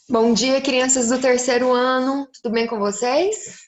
Bom dia, crianças do terceiro ano, tudo bem com vocês?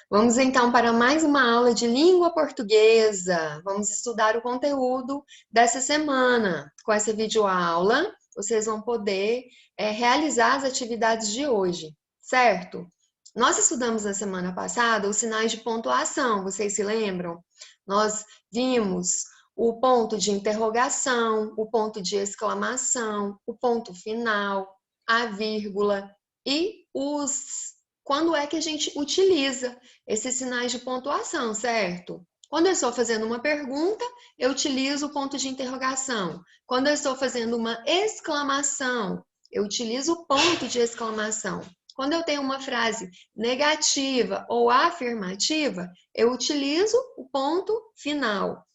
Vamos então para mais uma aula de língua portuguesa. Vamos estudar o conteúdo dessa semana. Com essa videoaula, vocês vão poder realizar as atividades de hoje, certo? Nós estudamos na semana passada os sinais de pontuação, vocês se lembram? Nós vimos o ponto de interrogação, o ponto de exclamação, o ponto final, a vírgula e quando é que a gente utiliza esses sinais de pontuação, certo? Quando eu estou fazendo uma pergunta, eu utilizo o ponto de interrogação. Quando eu estou fazendo uma exclamação, eu utilizo o ponto de exclamação. Quando eu tenho uma frase negativa ou afirmativa, eu utilizo o ponto final.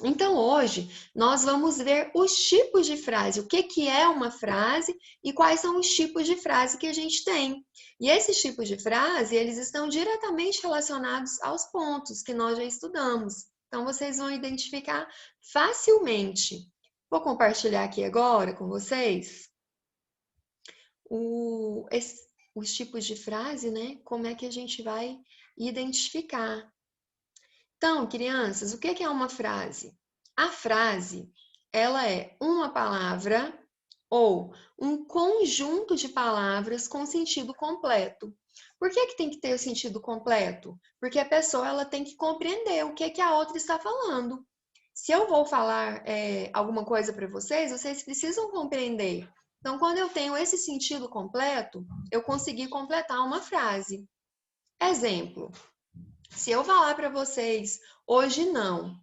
Então, hoje, nós vamos ver os tipos de frase, o que é uma frase e quais são os tipos de frase que a gente tem. E esses tipos de frase, eles estão diretamente relacionados aos pontos que nós já estudamos. Então, vocês vão identificar facilmente. Vou compartilhar aqui agora com vocês os tipos de frase, né? Como é que a gente vai identificar. Então, crianças, o que é uma frase? A frase, ela é uma palavra ou um conjunto de palavras com sentido completo. Por que tem que ter o sentido completo? Porque a pessoa ela tem que compreender o que a outra está falando. Se eu vou falar alguma coisa para vocês, vocês precisam compreender. Então, quando eu tenho esse sentido completo, eu consegui completar uma frase. Exemplo. Se eu falar para vocês, hoje não.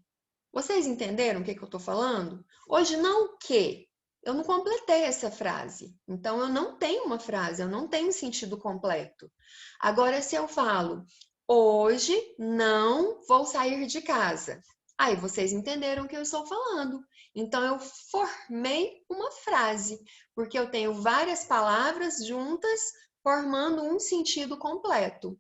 Vocês entenderam o que eu estou falando? Hoje não o quê? Eu não completei essa frase. Então, eu não tenho uma frase, eu não tenho sentido completo. Agora, se eu falo, hoje não vou sair de casa. Aí, vocês entenderam o que eu estou falando. Então, eu formei uma frase, porque eu tenho várias palavras juntas formando um sentido completo.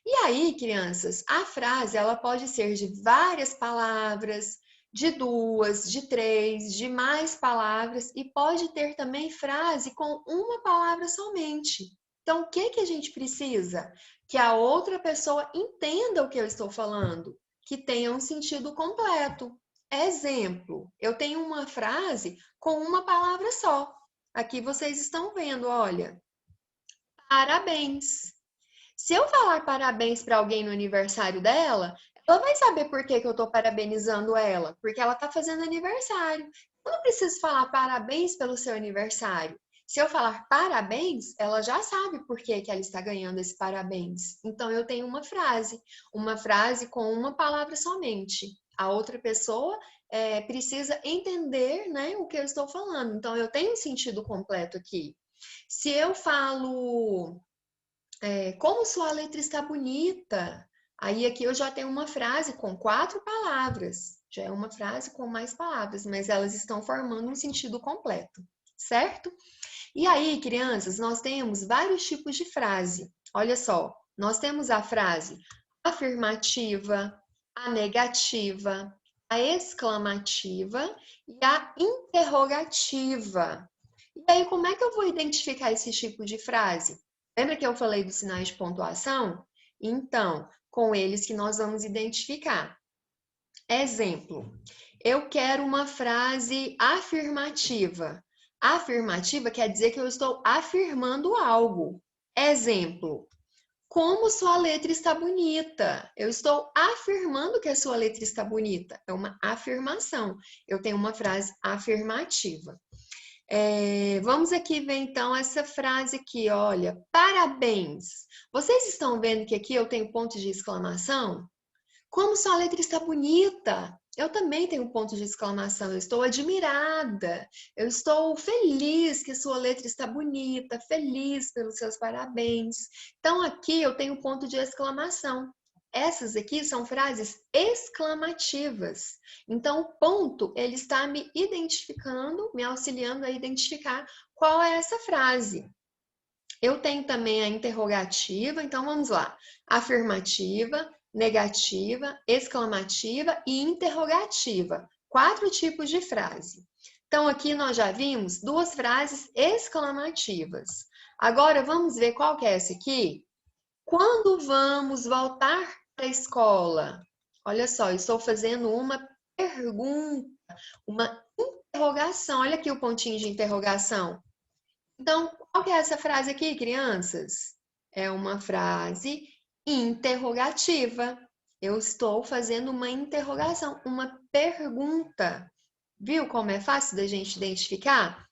E aí, crianças, a frase ela pode ser de várias palavras, de duas, de três, de mais palavras e pode ter também frase com uma palavra somente. Então, o que a gente precisa? Que a outra pessoa entenda o que eu estou falando, que tenha um sentido completo. Exemplo, eu tenho uma frase com uma palavra só. Aqui vocês estão vendo, olha, parabéns. Se eu falar parabéns para alguém no aniversário dela, ela vai saber por que eu estou parabenizando ela, porque ela está fazendo aniversário. Eu não preciso falar parabéns pelo seu aniversário. Se eu falar parabéns, ela já sabe por que ela está ganhando esse parabéns. Então eu tenho uma frase com uma palavra somente. A outra pessoa precisa entender, né, o que eu estou falando. Então eu tenho um sentido completo aqui. Se eu falo como sua letra está bonita. Aí aqui eu já tenho uma frase com 4 palavras. Já é uma frase com mais palavras, mas elas estão formando um sentido completo, certo? E aí, crianças, nós temos vários tipos de frase. Olha só, nós temos a frase afirmativa, a negativa, a exclamativa e a interrogativa. E aí, como é que eu vou identificar esse tipo de frase? Lembra que eu falei dos sinais de pontuação? Então, com eles que nós vamos identificar. Exemplo, eu quero uma frase afirmativa. Afirmativa quer dizer que eu estou afirmando algo. Exemplo, como sua letra está bonita. Eu estou afirmando que a sua letra está bonita. É uma afirmação. Eu tenho uma frase afirmativa. Vamos aqui ver então essa frase aqui, olha, parabéns. Vocês estão vendo que aqui eu tenho ponto de exclamação? Como sua letra está bonita! Eu também tenho ponto de exclamação. Eu estou admirada. Eu estou feliz que sua letra está bonita, feliz pelos seus parabéns. Então aqui eu tenho ponto de exclamação. Essas aqui são frases exclamativas. Então, o ponto, ele está me identificando, me auxiliando a identificar qual é essa frase. Eu tenho também a interrogativa, então vamos lá. Afirmativa, negativa, exclamativa e interrogativa. 4 tipos de frase. Então, aqui nós já vimos duas frases exclamativas. Agora, vamos ver qual que é essa aqui? Quando vamos voltar para a escola? Olha só, eu estou fazendo uma pergunta, uma interrogação. Olha aqui o pontinho de interrogação. Então, qual que é essa frase aqui, crianças? É uma frase interrogativa. Eu estou fazendo uma interrogação, uma pergunta. Viu como é fácil da gente identificar?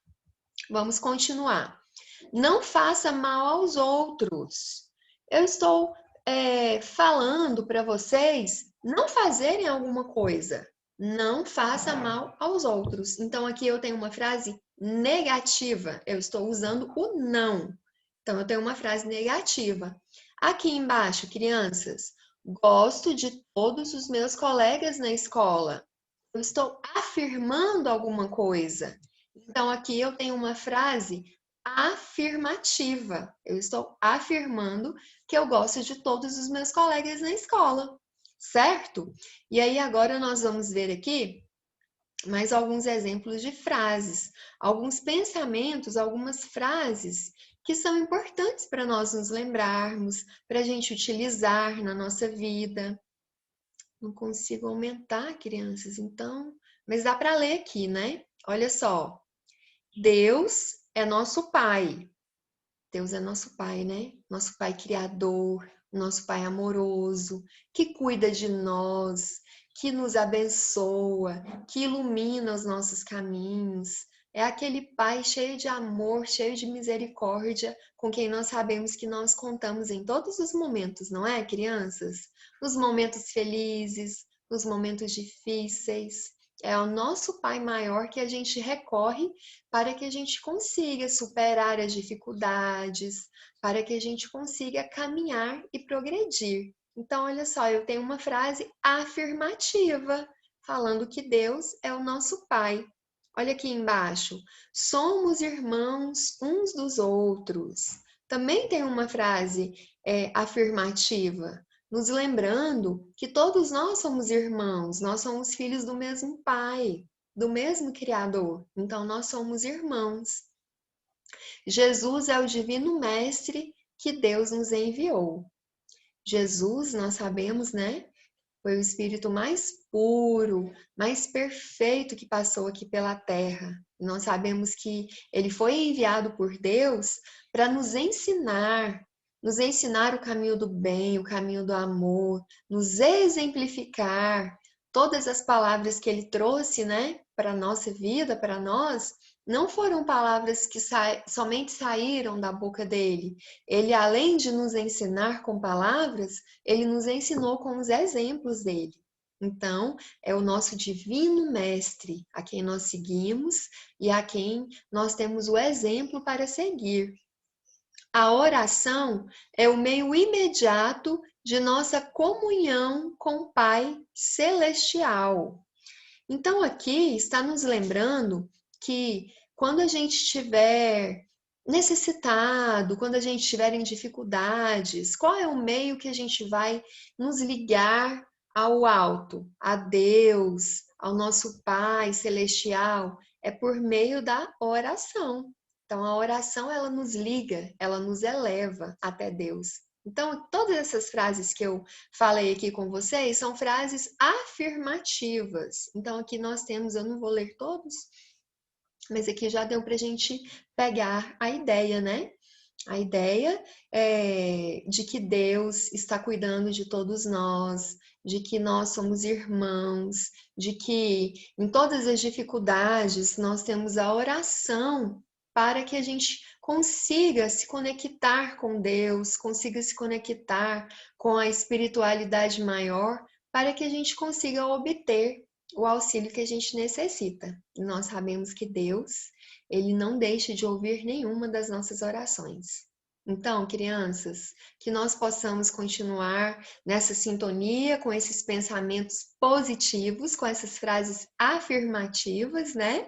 Vamos continuar. Não faça mal aos outros. Eu estou falando para vocês não fazerem alguma coisa. Não faça mal aos outros. Então, aqui eu tenho uma frase negativa. Eu estou usando o não. Então, eu tenho uma frase negativa. Aqui embaixo, crianças, gosto de todos os meus colegas na escola. Eu estou afirmando alguma coisa. Então, aqui eu tenho uma frase afirmativa. Eu estou afirmando que eu gosto de todos os meus colegas na escola, certo? E aí agora nós vamos ver aqui mais alguns exemplos de frases, alguns pensamentos, algumas frases que são importantes para nós nos lembrarmos, para a gente utilizar na nossa vida. Não consigo aumentar, crianças, então, mas dá para ler aqui, né? Olha só. Deus é nosso Pai. Deus é nosso Pai, né? Nosso Pai criador, nosso Pai amoroso, que cuida de nós, que nos abençoa, que ilumina os nossos caminhos. É aquele Pai cheio de amor, cheio de misericórdia, com quem nós sabemos que nós contamos em todos os momentos, não é, crianças? Nos momentos felizes, nos momentos difíceis. É o nosso Pai maior que a gente recorre para que a gente consiga superar as dificuldades, para que a gente consiga caminhar e progredir. Então, olha só, eu tenho uma frase afirmativa, falando que Deus é o nosso Pai. Olha aqui embaixo. Somos irmãos uns dos outros. Também tem uma frase afirmativa, nos lembrando que todos nós somos irmãos, nós somos filhos do mesmo Pai, do mesmo Criador. Então, nós somos irmãos. Jesus é o divino mestre que Deus nos enviou. Jesus, nós sabemos, né? Foi o espírito mais puro, mais perfeito que passou aqui pela terra. Nós sabemos que ele foi enviado por Deus para nos ensinar o caminho do bem, o caminho do amor, nos exemplificar todas as palavras que ele trouxe, né, para a nossa vida, para nós. Não foram palavras que somente saíram da boca dele. Ele, além de nos ensinar com palavras, ele nos ensinou com os exemplos dele. Então, é o nosso divino mestre, a quem nós seguimos e a quem nós temos o exemplo para seguir. A oração é o meio imediato de nossa comunhão com o Pai Celestial. Então, aqui está nos lembrando que quando a gente estiver necessitado, quando a gente estiver em dificuldades, qual é o meio que a gente vai nos ligar ao alto, a Deus, ao nosso Pai Celestial? É por meio da oração. Então, a oração, ela nos liga, ela nos eleva até Deus. Então, todas essas frases que eu falei aqui com vocês são frases afirmativas. Então, aqui nós temos, eu não vou ler todos, mas aqui já deu para a gente pegar a ideia, né? A ideia é de que Deus está cuidando de todos nós, de que nós somos irmãos, de que em todas as dificuldades nós temos a oração para que a gente consiga se conectar com Deus, consiga se conectar com a espiritualidade maior, para que a gente consiga obter o auxílio que a gente necessita. E nós sabemos que Deus, ele não deixa de ouvir nenhuma das nossas orações. Então, crianças, que nós possamos continuar nessa sintonia com esses pensamentos positivos, com essas frases afirmativas, né?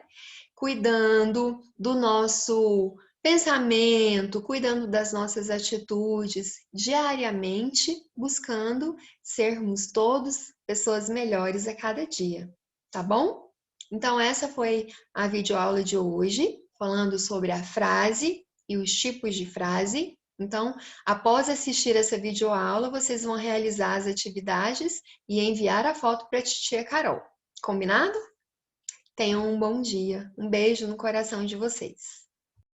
Cuidando do nosso pensamento, cuidando das nossas atitudes diariamente, buscando sermos todos pessoas melhores a cada dia, tá bom? Então, essa foi a videoaula de hoje, falando sobre a frase e os tipos de frase. Então, após assistir essa videoaula, vocês vão realizar as atividades e enviar a foto para a titia Carol. Combinado? Tenham um bom dia. Um beijo no coração de vocês.